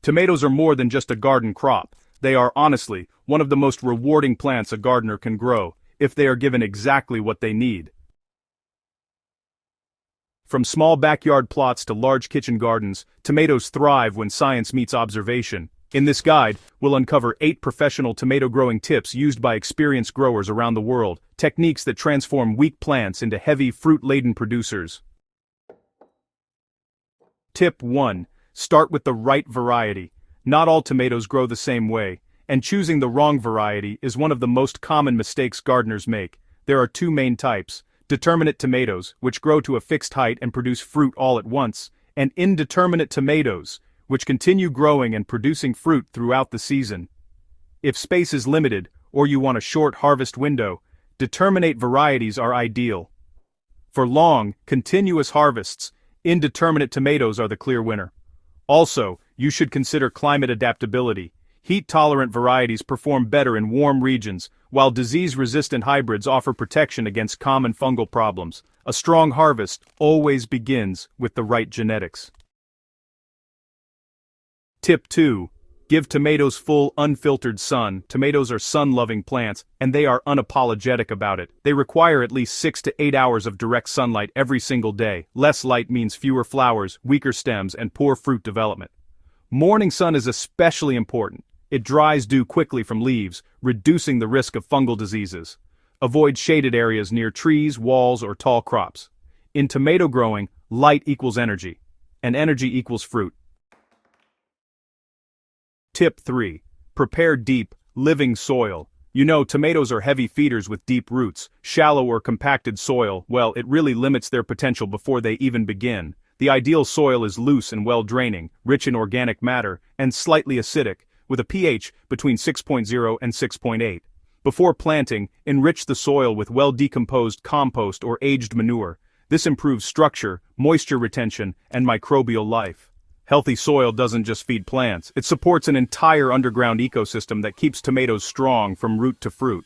Tomatoes are more than just a garden crop. They are, honestly, one of the most rewarding plants a gardener can grow, if they are given exactly what they need. From small backyard plots to large kitchen gardens, tomatoes thrive when science meets observation. In this guide, we'll uncover 8 professional tomato growing tips used by experienced growers around the world, techniques that transform weak plants into heavy, fruit-laden producers. Tip 1. Start with the right variety. Not all tomatoes grow the same way, and choosing the wrong variety is one of the most common mistakes gardeners make. There are 2 main types: determinate tomatoes, which grow to a fixed height and produce fruit all at once, and indeterminate tomatoes, which continue growing and producing fruit throughout the season. If space is limited, or you want a short harvest window, determinate varieties are ideal. For long, continuous harvests, indeterminate tomatoes are the clear winner. Also, you should consider climate adaptability. Heat-tolerant varieties perform better in warm regions, while disease-resistant hybrids offer protection against common fungal problems. A strong harvest always begins with the right genetics. Tip 2. Give tomatoes full, unfiltered sun. Tomatoes are sun-loving plants, and they are unapologetic about it. They require at least 6 to 8 hours of direct sunlight every single day. Less light means fewer flowers, weaker stems, and poor fruit development. Morning sun is especially important. It dries dew quickly from leaves, reducing the risk of fungal diseases. Avoid shaded areas near trees, walls, or tall crops. In tomato growing, light equals energy, and energy equals fruit. Tip 3. Prepare deep, living soil. You know, tomatoes are heavy feeders with deep roots. Shallow or compacted soil, well, it really limits their potential before they even begin. The ideal soil is loose and well-draining, rich in organic matter, and slightly acidic, with a pH between 6.0 and 6.8. Before planting, enrich the soil with well-decomposed compost or aged manure. This improves structure, moisture retention, and microbial life. Healthy soil doesn't just feed plants, it supports an entire underground ecosystem that keeps tomatoes strong from root to fruit.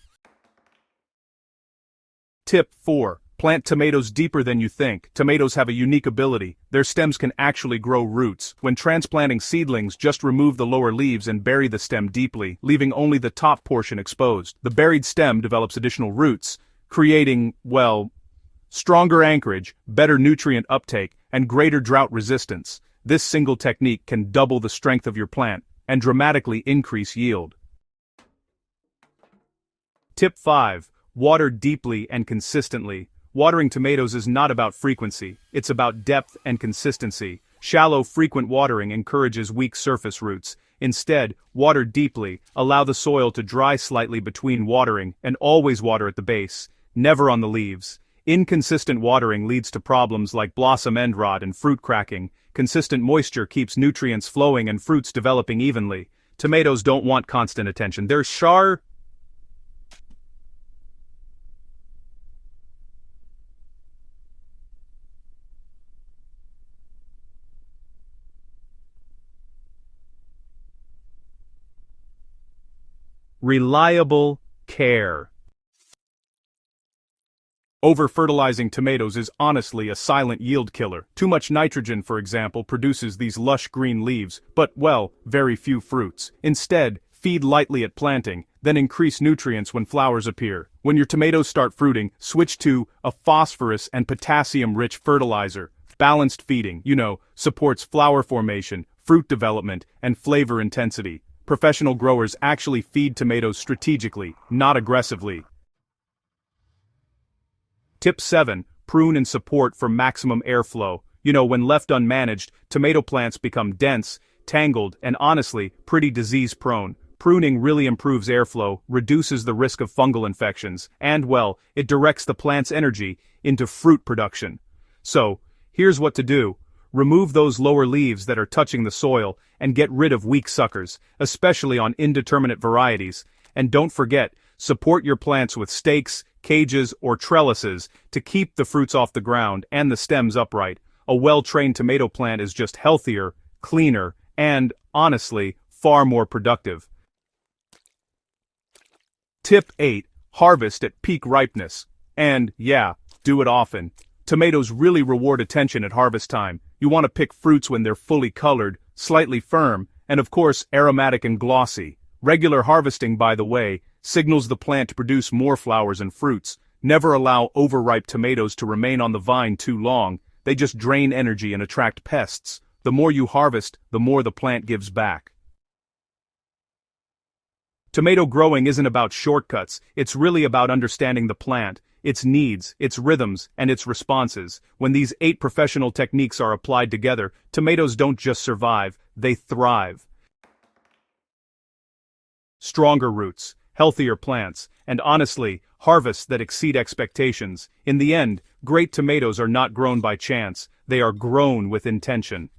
Tip 4. Plant tomatoes deeper than you think. Tomatoes have a unique ability. Their stems can actually grow roots. When transplanting seedlings, just remove the lower leaves and bury the stem deeply, leaving only the top portion exposed. The buried stem develops additional roots, creating, well, stronger anchorage, better nutrient uptake, and greater drought resistance. This single technique can double the strength of your plant and dramatically increase yield. Tip 5. Water deeply and consistently. Watering tomatoes is not about frequency, it's about depth and consistency. Shallow, frequent watering encourages weak surface roots. Instead, water deeply, allow the soil to dry slightly between watering, and always water at the base, never on the leaves. Inconsistent watering leads to problems like blossom end rot and fruit cracking. Consistent moisture keeps nutrients flowing and fruits developing evenly. Tomatoes don't want constant attention. They're reliable care. Over-fertilizing tomatoes is honestly a silent yield killer. Too much nitrogen, for example, produces these lush green leaves, but, well, very few fruits. Instead, feed lightly at planting, then increase nutrients when flowers appear. When your tomatoes start fruiting, switch to a phosphorus and potassium-rich fertilizer. Balanced feeding, supports flower formation, fruit development, and flavor intensity. Professional growers actually feed tomatoes strategically, not aggressively. Tip 7. Prune and support for maximum airflow. When left unmanaged, tomato plants become dense, tangled, and honestly, pretty disease-prone. Pruning really improves airflow, reduces the risk of fungal infections, and, well, it directs the plant's energy into fruit production. So, here's what to do. Remove those lower leaves that are touching the soil, and get rid of weak suckers, especially on indeterminate varieties. And don't forget, support your plants with stakes, cages, or trellises to keep the fruits off the ground and the stems upright. A well-trained tomato plant is just healthier, cleaner, and, honestly, far more productive. Tip 8. Harvest at peak ripeness. And, yeah, do it often. Tomatoes really reward attention at harvest time. You want to pick fruits when they're fully colored, slightly firm, And of course, aromatic and glossy. Regular harvesting, by the way, signals the plant to produce more flowers and fruits. Never allow overripe tomatoes to remain on the vine too long. They just drain energy and attract pests. The more you harvest, the more the plant gives back. Tomato growing isn't about shortcuts, it's really about understanding the plant, its needs, its rhythms, and its responses. When these 8 professional techniques are applied together, tomatoes don't just survive, they thrive. Stronger roots, healthier plants, and honestly, harvests that exceed expectations. In the end, great tomatoes are not grown by chance, they are grown with intention.